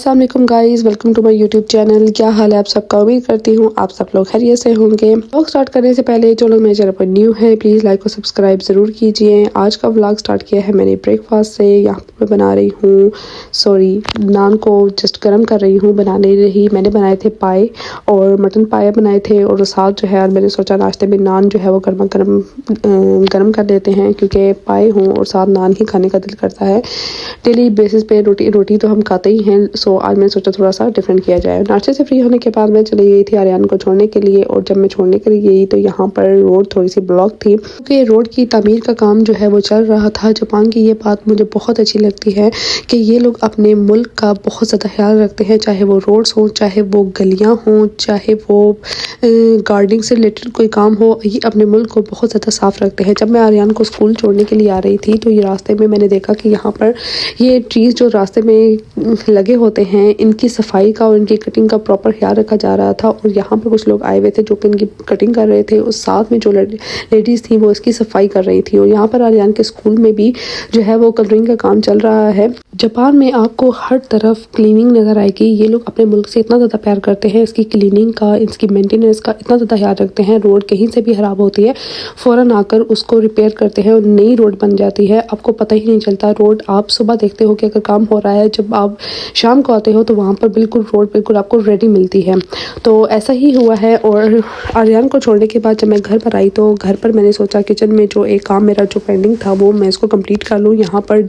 अस्सलाम वालेकुम guys, welcome to my YouTube channel. क्या हाल है आप सबका? उम्मीद करती हूँ आप सब लोग खैरियत से होंगे। व्लॉग स्टार्ट करने से पहले जो लोग मेरे चैनल पर न्यू हैं प्लीज़ लाइक और सब्सक्राइब ज़रूर कीजिए। आज का व्लॉग स्टार्ट किया है मैंने ब्रेकफास्ट से। यहाँ पर मैं बना रही हूँ नान को जस्ट गर्म कर रही हूँ। बनाने रही मैंने बनाए थे पाए और मटन पाए बनाए थे, और साथ जो है मैंने सोचा नाश्ते में नान जो है वो गर्मा गर्म कर देते हैं, क्योंकि पाए हूँ और साथ नान ही खाने का दिल करता है। डेली बेसिस पे रोटी तो हम खाते ही हैं, सो आज मैंने सोचा थोड़ा सा डिफरेंट किया जाए। नाश्ते से फ्री होने के बाद मैं चली गई थी आर्यन को छोड़ने के लिए, और जब मैं छोड़ने के लिए गई तो यहाँ पर रोड थोड़ी सी ब्लॉक थी, क्योंकि रोड की तामीर का काम जो है वो चल रहा था। जापान की ये बात मुझे बहुत अच्छी लगती है कि ये लोग अपने मुल्क का बहुत ज़्यादा ख्याल रखते हैं, चाहे वो रोड्स हों, चाहे वो गलियाँ हों, चाहे वो गार्डनिंग से रिलेटेड कोई काम हो, ये अपने मुल्क को बहुत ज़्यादा साफ़ रखते हैं। जब मैं आर्यन को स्कूल छोड़ने के लिए आ रही थी तो ये रास्ते में मैंने देखा कि यहाँ पर ये ट्रीज़ जो रास्ते में लगे होते हैं, इनकी सफाई का और इनकी कटिंग का प्रॉपर ख्याल रखा जा रहा था। और यहाँ पर कुछ लोग आए हुए थे जो कि इनकी कटिंग कर रहे थे, और साथ में जो लेडीज़ थी वो इसकी सफाई कर रही थी। और यहाँ पर आर्यन के स्कूल में भी जो है वो कलरिंग का काम चल रहा है। जापान में आपको हर तरफ क्लीनिंग नज़र आएगी। ये लोग अपने मुल्क से इतना ज़्यादा प्यार करते हैं, इसकी क्लीनिंग का, इसकी मेंटेनेंस का इतना ज़्यादा ख्याल रखते हैं। रोड कहीं से भी ख़राब होती है फ़ौरन आकर उसको रिपेयर करते हैं और नई रोड बन जाती है। आपको पता ही नहीं चलता। रोड आप सुबह देखते हो कि अगर काम हो रहा है, जब आप शाम को आते हो तो वहाँ पर रोड बिल्कुल आपको रेडी मिलती है। तो ऐसा ही हुआ है। और आर्यन को छोड़ने के बाद जब मैं घर पर आई तो घर पर मैंने सोचा किचन में जो एक काम मेरा जो पेंडिंग था वो मैं इसको कंप्लीट कर लूँ। यहाँ पर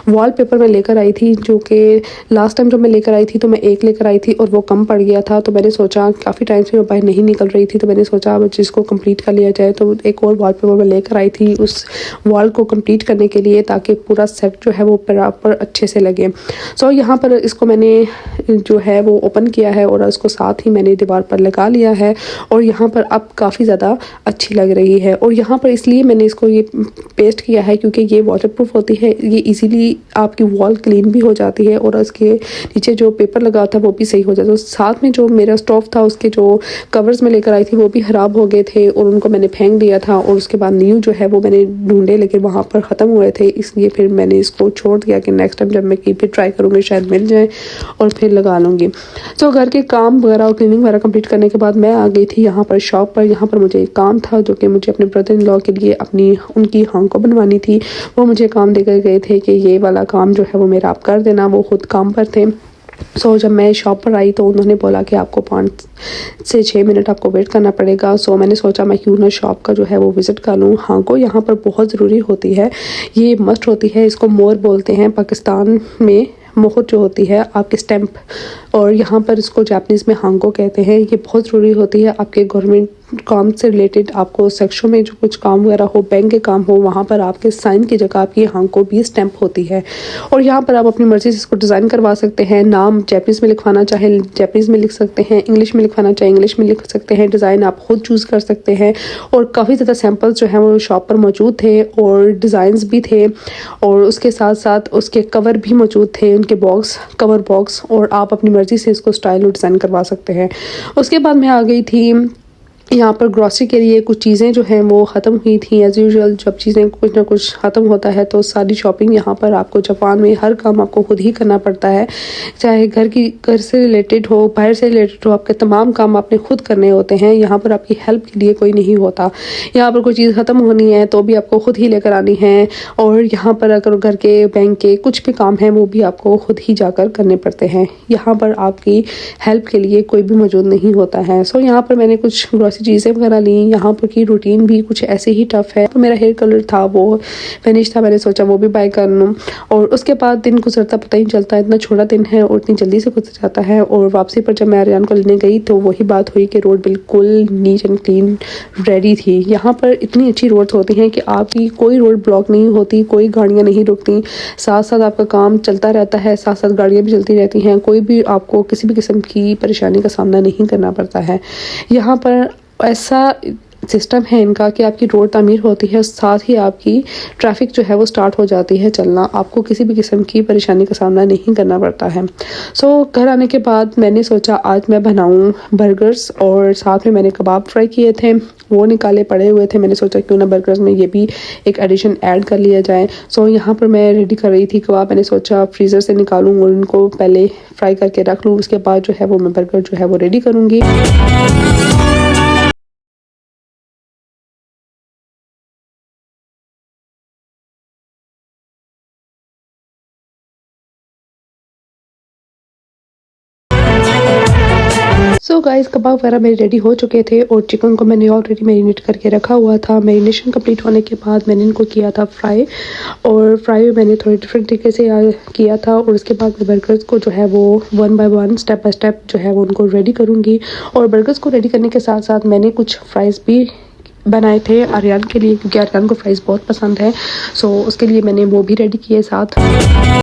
वॉलपेपर मैं लेकर आई थी, जो कि लास्ट टाइम जब मैं लेकर आई थी तो मैं एक लेकर आई थी और वो कम पड़ गया था। तो मैंने सोचा, काफ़ी टाइम से मैं बाहर नहीं निकल रही थी, तो मैंने सोचा अब जिसको कंप्लीट कर लिया जाए। तो एक और वॉलपेपर मैं लेकर आई थी उस वॉल को कंप्लीट करने के लिए, ताकि पूरा सेट जो है वो प्रॉपर अच्छे से लगे। सो यहाँ पर इसको मैंने जो है वो ओपन किया है और उसको साथ ही मैंने दीवार पर लगा लिया है, और यहाँ पर अब काफ़ी ज़्यादा अच्छी लग रही है। और यहाँ पर इसलिए मैंने इसको ये पेस्ट किया है क्योंकि ये वाटरप्रूफ होती है, ये इजीली आपकी वॉल क्लीन भी हो जाती है, और उसके नीचे जो पेपर लगा था वो भी सही हो जाता है। तो साथ में जो मेरा स्टोव था उसके जो कवर्स में लेकर आई थी वो भी ख़राब हो गए थे और उनको मैंने फेंक दिया था, और उसके बाद न्यू जो है वो मैंने ढूंढे लेकिन वहाँ पर ख़त्म हुए थे, इसलिए फिर मैंने इसको छोड़ दिया कि नेक्स्ट टाइम जब मैं कहीं पर ट्राई करूँगी शायद मिल जाए और फिर लगा लूँगी। तो घर के काम वगैरह और क्लीनिंग वगैरह कंप्लीट करने के बाद मैं आ गई थी यहाँ पर शॉप पर। यहाँ पर मुझे एक काम था जो कि मुझे अपने ब्रदर इन लॉ के लिए उनकी हांको बनवानी थी। वो मुझे काम देकर गए थे कि ये वाला काम जो है वो मेरा आप कर देना। वो खुद काम पर थे। जब मैं शॉप पर आई तो उन्होंने बोला कि आपको 5 से 6 मिनट आपको वेट करना पड़ेगा। मैंने सोचा मैं क्यों ना शॉप का जो है वो विज़िट कर लूँ। हांको यहाँ पर बहुत ज़रूरी होती है, ये मस्ट होती है। इसको मोर बोलते हैं पाकिस्तान में। मोहर जो होती है आपके स्टैंप, और यहाँ पर इसको जापानीज़ में हांको कहते हैं। ये बहुत ज़रूरी होती है आपके गवर्नमेंट काम से रिलेटेड। आपको सेक्शन में जो कुछ काम वगैरह हो, बैंक के काम हो, वहाँ पर आपके साइन की जगह आपकी हांको भी स्टैंप होती है। और यहाँ पर आप अपनी मर्ज़ी से इसको डिज़ाइन करवा सकते हैं। नाम जापानीज़ में लिखवाना चाहे जापानीज़ में लिख सकते हैं, इंग्लिश में लिखवाना चाहे इंग्लिश में लिख सकते हैं। डिज़ाइन आप खुद चूज़ कर सकते हैं, और काफ़ी ज़्यादा सैम्पल्स जो हैं वो शॉप पर मौजूद थे, और डिज़ाइंस भी थे, और उसके साथ साथ उसके कवर भी मौजूद थे, उनके कवर बॉक्स, और आप अपनी मर्ज़ी से इसको स्टाइल और डिज़ाइन करवा सकते हैं। उसके बाद मैं आ गई थी यहाँ पर ग्रॉसरी के लिए। कुछ चीज़ें जो हैं वो ख़त्म हुई थी। एज़ यूजुअल जब चीज़ें कुछ ना कुछ ख़त्म होता है तो सारी शॉपिंग यहाँ पर आपको जापान में हर काम आपको खुद ही करना पड़ता है, चाहे घर से रिलेटेड हो, बाहर से रिलेटेड हो, आपके तमाम काम आपने खुद करने होते हैं। यहाँ पर आपकी हेल्प के लिए कोई नहीं होता। यहाँ पर कोई चीज़ ख़त्म होनी है तो भी आपको खुद ही लेकर आनी है, और यहाँ पर अगर घर के बैंक के कुछ भी काम हैं वो भी आपको खुद ही जाकर करने पड़ते हैं। यहाँ पर आपकी हेल्प के लिए कोई भी मौजूद नहीं होता है। यहाँ पर मैंने कुछ ग्रॉसरी चीज़ें वगैरह ली। यहाँ पर की रूटीन भी कुछ ऐसे ही टफ है। तो मेरा हेयर कलर था वो फिनिश था, मैंने सोचा वो भी बाय कर लूँ। और उसके बाद दिन गुजरता पता ही चलता, इतना छोटा दिन है और इतनी जल्दी से गुजर जाता है। और वापसी पर जब मैं आर्यन को लेने गई तो वही बात हुई कि रोड बिल्कुल नीट एंड क्लीन रेडी थी। यहाँ पर इतनी अच्छी रोड्स होती हैं कि आपकी कोई रोड ब्लॉक नहीं होती, कोई गाड़ियाँ नहीं रुकती, साथ साथ आपका काम चलता रहता है, साथ साथ गाड़ियाँ भी चलती रहती हैं। कोई भी आपको किसी भी किस्म की परेशानी का सामना नहीं करना पड़ता है। यहाँ पर ऐसा सिस्टम है इनका कि आपकी रोड तामीर होती है, साथ ही आपकी ट्रैफिक जो है वो स्टार्ट हो जाती है चलना, आपको किसी भी किस्म की परेशानी का सामना नहीं करना पड़ता है। घर आने के बाद मैंने सोचा आज मैं बनाऊं बर्गर्स, और साथ में मैंने कबाब फ्राई किए थे, वो निकाले पड़े हुए थे। मैंने सोचा क्यों ना बर्गर्स में ये भी एक एडिशन ऐड कर लिया जाए। यहाँ पर मैं रेडी कर रही थी कबाब। मैंने सोचा फ्रीज़र से निकालूं और उनको पहले फ्राई करके रख लूँ, उसके बाद जो है वो मैं बर्गर जो है वो रेडी करूँगी। गाइस कबाब वगैरह मेरे रेडी हो चुके थे और चिकन को मैंने ऑलरेडी मैरिनेट करके रखा हुआ था। मैरिनेशन कंप्लीट होने के बाद मैंने इनको किया था फ्राई, और फ्राई मैंने थोड़े डिफरेंट तरीके से किया था। और उसके बाद मैं बर्गर्स को जो है वो one by one step by step जो है वो उनको रेडी करूँगी। और बर्गर्स को रेडी करने के साथ साथ मैंने कुछ फ्राइज़ भी बनाए थे आर्यन के लिए, क्योंकि आर्यन को फ्राइज़ बहुत पसंद है। उसके लिए मैंने वो भी रेडी किए साथ।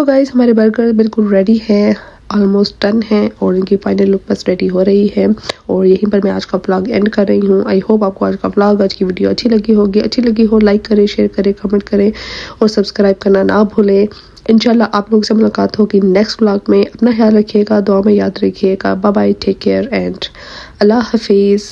गाइस हमारे बर्गर बिल्कुल रेडी है, ऑलमोस्ट डन है, और इनकी फाइनल लुक बस रेडी हो रही है। और यहीं पर मैं आज का व्लॉग एंड कर रही हूँ। आई होप आपको आज का व्लॉग, आज की वीडियो अच्छी लगी होगी। अच्छी लगी हो लाइक करें, शेयर करें, कमेंट करें और सब्सक्राइब करना ना भूलें। इंशाल्लाह आप लोगों से मुलाकात होगी नेक्स्ट व्लॉग में। अपना ख्याल रखिएगा, दुआ में याद रखिएगा। Bye bye, take care and अल्लाह हाफिज़।